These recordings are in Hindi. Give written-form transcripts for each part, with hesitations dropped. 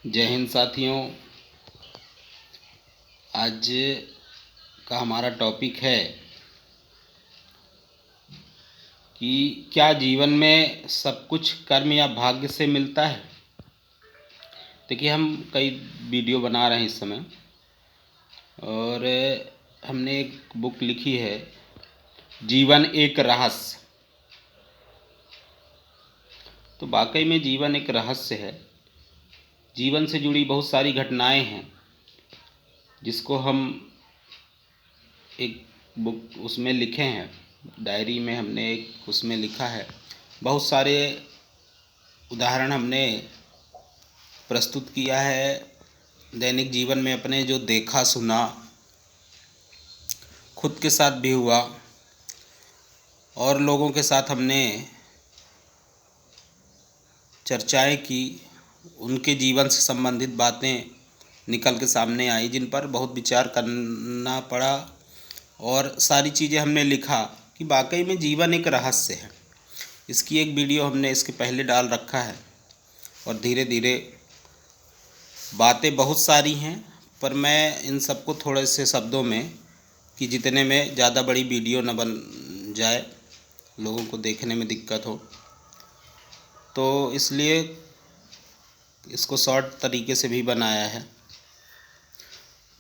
जय हिंद साथियों। आज का हमारा टॉपिक है कि क्या जीवन में सब कुछ कर्म या भाग्य से मिलता है। देखिए, हम कई वीडियो बना रहे हैं इस समय और हमने एक बुक लिखी है, जीवन एक रहस्य। तो वाकई में जीवन एक रहस्य है। जीवन से जुड़ी बहुत सारी घटनाएं हैं जिसको हम एक बुक उसमें लिखे हैं, डायरी में हमने एक उसमें लिखा है। बहुत सारे उदाहरण हमने प्रस्तुत किया है दैनिक जीवन में अपने, जो देखा सुना, खुद के साथ भी हुआ और लोगों के साथ हमने चर्चाएं की। उनके जीवन से संबंधित बातें निकल के सामने आई जिन पर बहुत विचार करना पड़ा और सारी चीज़ें हमने लिखा कि वाकई में जीवन एक रहस्य है। इसकी एक वीडियो हमने इसके पहले डाल रखा है और धीरे धीरे बातें बहुत सारी हैं, पर मैं इन सबको थोड़े से शब्दों में, कि जितने में ज़्यादा बड़ी वीडियो न बन जाए, लोगों को देखने में दिक्कत हो, तो इसलिए इसको शॉर्ट तरीके से भी बनाया है।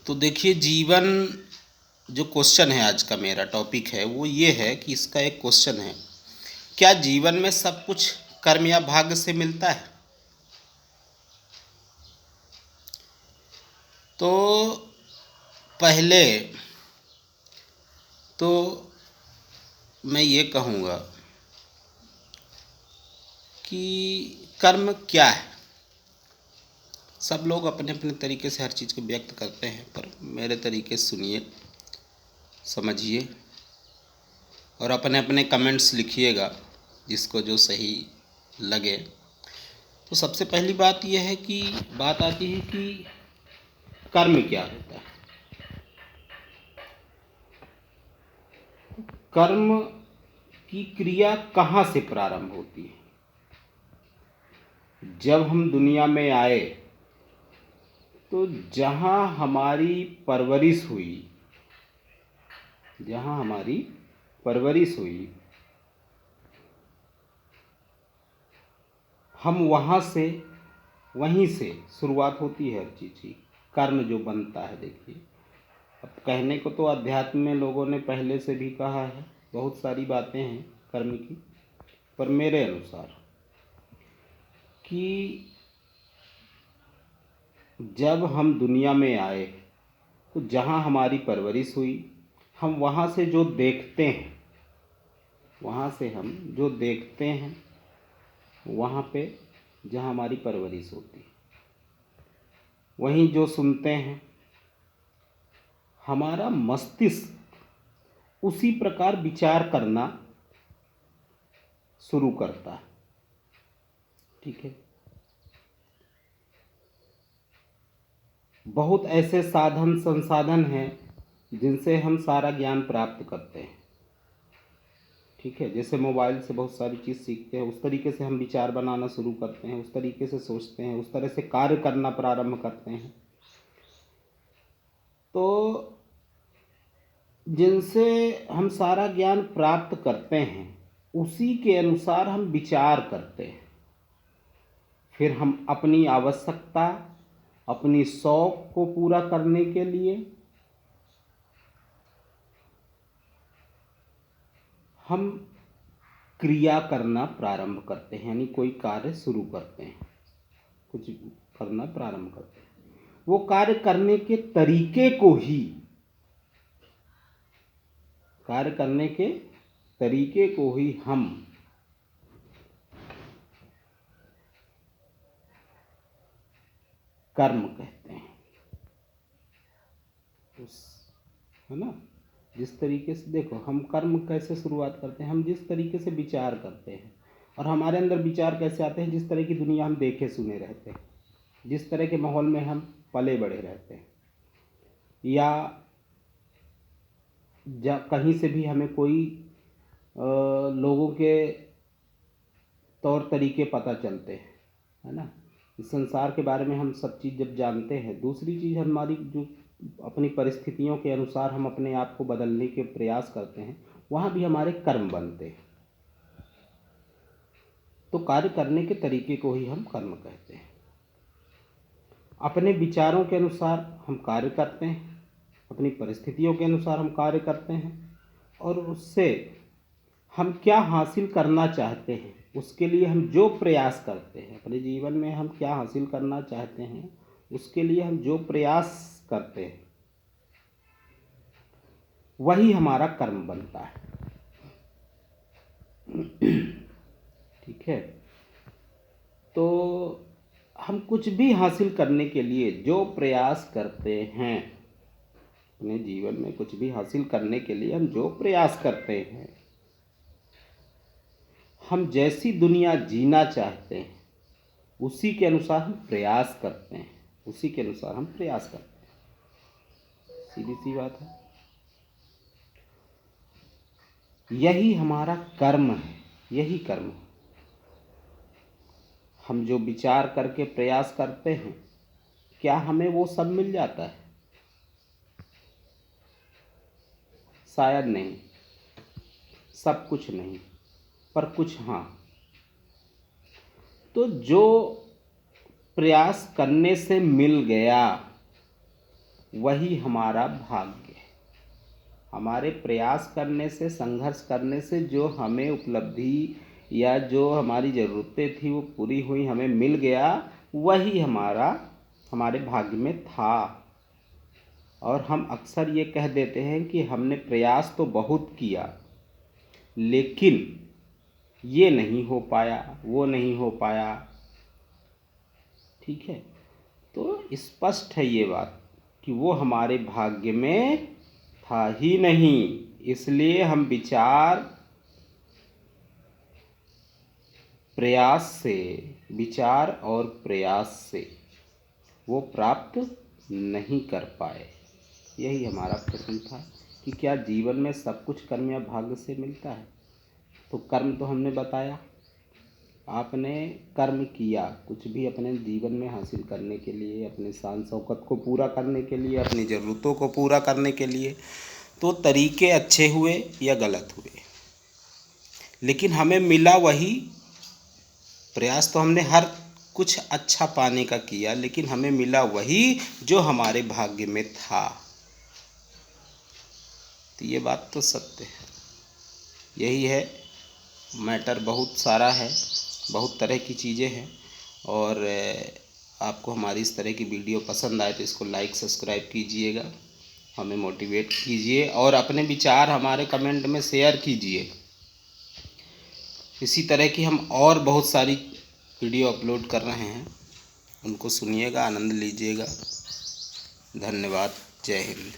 तो देखिए, जीवन जो क्वेश्चन है, आज का मेरा टॉपिक है वो ये है कि इसका एक क्वेश्चन है, क्या जीवन में सब कुछ कर्म या भाग्य से मिलता है। तो पहले तो मैं ये कहूँगा कि कर्म क्या है। सब लोग अपने अपने तरीके से हर चीज़ को व्यक्त करते हैं, पर मेरे तरीके से सुनिए, समझिए और अपने अपने कमेंट्स लिखिएगा जिसको जो सही लगे। तो सबसे पहली बात यह है कि बात आती है कि कर्म क्या होता है। कर्म की क्रिया कहाँ से प्रारंभ होती है। जब हम दुनिया में आए तो जहाँ हमारी परवरिश हुई, हम वहीं से शुरुआत होती है हर चीज़ की। कर्म जो बनता है, देखिए, अब कहने को तो अध्यात्म में लोगों ने पहले से भी कहा है, बहुत सारी बातें हैं कर्म की, पर मेरे अनुसार कि जब हम दुनिया में आए तो जहाँ हमारी परवरिश हुई, हम वहाँ से जो देखते हैं, वहाँ पे जहाँ हमारी परवरिश होती है, वहीं जो सुनते हैं, हमारा मस्तिष्क उसी प्रकार विचार करना शुरू करता है। ठीक है, बहुत ऐसे साधन संसाधन हैं जिनसे हम सारा ज्ञान प्राप्त करते हैं। ठीक है, जैसे मोबाइल से बहुत सारी चीज़ सीखते हैं, उस तरीके से हम विचार बनाना शुरू करते हैं, उस तरीके से सोचते हैं, उस तरह से कार्य करना प्रारंभ करते हैं। तो जिनसे हम सारा ज्ञान प्राप्त करते हैं उसी के अनुसार हम विचार करते हैं। फिर हम अपनी आवश्यकता, अपनी शौक को पूरा करने के लिए हम क्रिया करना प्रारंभ करते हैं, यानी कोई कार्य शुरू करते हैं, कुछ करना प्रारंभ करते हैं। वो कार्य करने के तरीके को ही हम कर्म कहते हैं। है ना, जिस तरीके से, देखो, हम कर्म कैसे शुरुआत करते हैं, हम जिस तरीके से विचार करते हैं, और हमारे अंदर विचार कैसे आते हैं, जिस तरह की दुनिया हम देखे सुने रहते हैं, जिस तरह के माहौल में हम पले बड़े रहते हैं, या कहीं से भी हमें कोई लोगों के तौर तरीके पता चलते हैं, है ना, इस संसार के बारे में हम सब चीज़ जब जानते हैं, दूसरी चीज़ हमारी जो अपनी परिस्थितियों के अनुसार हम अपने आप को बदलने के प्रयास करते हैं, वहाँ भी हमारे कर्म बनते हैं। तो कार्य करने के तरीके को ही हम कर्म कहते हैं। अपने विचारों के अनुसार हम कार्य करते हैं, अपनी परिस्थितियों के अनुसार हम कार्य करते हैं, और उससे हम क्या हासिल करना चाहते हैं, उसके लिए हम जो प्रयास करते हैं, अपने जीवन में हम क्या हासिल करना चाहते हैं, उसके लिए हम जो प्रयास करते हैं, वही हमारा कर्म बनता है। ठीक है। तो हम कुछ भी हासिल करने के लिए जो प्रयास करते हैं, अपने जीवन में कुछ भी हासिल करने के लिए हम जो प्रयास करते हैं, हम जैसी दुनिया जीना चाहते हैं उसी के अनुसार हम प्रयास करते हैं, उसी के अनुसार हम प्रयास करते हैं। सीधी सी बात है। यही हमारा कर्म है, यही कर्म है। हम जो विचार करके प्रयास करते हैं, क्या हमें वो सब मिल जाता है? शायद नहीं, सब कुछ नहीं, पर कुछ हाँ। तो जो प्रयास करने से मिल गया वही हमारा भाग्य है। हमारे प्रयास करने से, संघर्ष करने से जो हमें उपलब्धि या जो हमारी ज़रूरतें थी वो पूरी हुई, हमें मिल गया, वही हमारे भाग्य में था। और हम अक्सर ये कह देते हैं कि हमने प्रयास तो बहुत किया लेकिन ये नहीं हो पाया, वो नहीं हो पाया। ठीक है। तो स्पष्ट है ये बात कि वो हमारे भाग्य में था ही नहीं। इसलिए हम विचार और प्रयास से वो प्राप्त नहीं कर पाए। यही हमारा प्रश्न था कि क्या जीवन में सब कुछ कर्म या भाग्य से मिलता है? तो कर्म तो हमने बताया, आपने कर्म किया कुछ भी अपने जीवन में हासिल करने के लिए, अपने शान शौकत को पूरा करने के लिए, अपनी ज़रूरतों को पूरा करने के लिए, तो तरीके अच्छे हुए या गलत हुए, लेकिन हमें मिला वही। प्रयास तो हमने हर कुछ अच्छा पाने का किया, लेकिन हमें मिला वही जो हमारे भाग्य में था। तो ये बात तो सत्य है। यही है मैटर। बहुत सारा है, बहुत तरह की चीज़ें हैं। और आपको हमारी इस तरह की वीडियो पसंद आए तो इसको लाइक सब्सक्राइब कीजिएगा, हमें मोटिवेट कीजिए और अपने विचार हमारे कमेंट में शेयर कीजिए। इसी तरह की हम और बहुत सारी वीडियो अपलोड कर रहे हैं, उनको सुनिएगा, आनंद लीजिएगा। धन्यवाद। जय हिंद।